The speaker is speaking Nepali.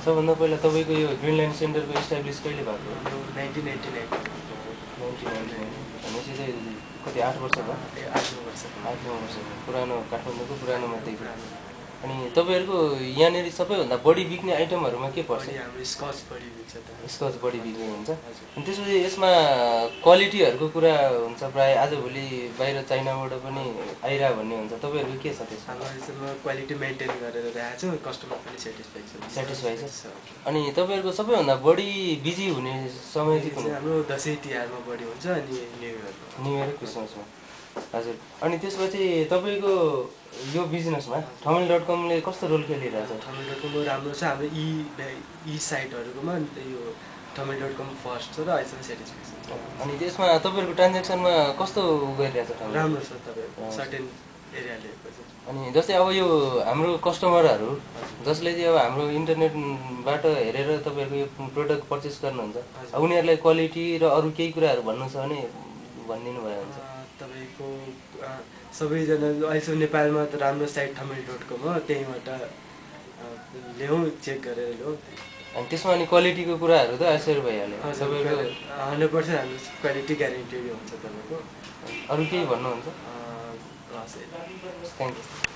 सबभन्दा पहिला तपाईँको यो ग्रिनल्यान्ड सेन्टरको इस्टाब्लिस कहिले भएको हो? 1999 भनेपछि चाहिँ कति 8 वर्ष भयो? 8 वर्ष 8-9 वर्ष पुरानो काठमाडौँको पुरानो मध्येको। अनि तपाईँहरूको यहाँनिर सबैभन्दा बढी बिक्ने आइटमहरूमा के पर्छ? हाम्रो स्कच बढी बिक्छ त। स्कच बढी बिक्ने हुन्छ। अनि त्यसपछि यसमा क्वालिटीहरूको कुरा हुन्छ, प्रायः आजभोलि बाहिर चाइनाबाट पनि आइरह भन्ने हुन्छ, तपाईँहरूको के छ त्यसमा? हाम्रो क्वालिटी मेन्टेन गरेर राखेको छु, कस्टमर पनि सेटिस्फाई छ। अनि तपाईँहरूको सबैभन्दा बढी बिजी हुने समय चाहिँ कुन? हाम्रो दसैँ तिहारमा बढी हुन्छ अनि न्यु इयर क्रिसमसमा। हजुर। अनि त्यसपछि तपाईँको यो बिजनेसमा ठमेल.कमले कस्तो रोल खेलिरहेछ? ठमेल.कम राम्रो छ। हाम्रो ई साइटहरूकोमा यो ठमेल.कम फर्स्ट छ र अहिलेसम्म सेटिस्फ्याक्सन छ। अनि त्यसमा तपाईँहरूको ट्रान्जेक्सनमा कस्तो गरिरहेछ? राम्रो छ तपाईँको सर्टेन एरियाले। अनि जस्तै अब यो हाम्रो कस्टमरहरू जसले चाहिँ अब हाम्रो इन्टरनेटबाट हेरेर तपाईँहरूको यो प्रोडक्ट पर्चेस गर्नुहुन्छ, उनीहरूलाई क्वालिटी र अरू केही कुराहरू भन्नु छ भने भनिदिनु भयो हुन्छ। तपाईँको सबैजना अहिलेसम्म नेपालमा त राम्रो साइट ठमेल.कम हो, त्यहीँबाट ल्याउँ, चेक गरेर ल्याउँ। अनि त्यसमा अनि क्वालिटीको कुराहरू त एस्योर भइहाल्यो। सबैको 100% हाम्रो क्वालिटी ग्यारेन्टी हुन्छ तपाईँको। अरू केही भन्नुहुन्छ? हस्, थ्याङ्क यू।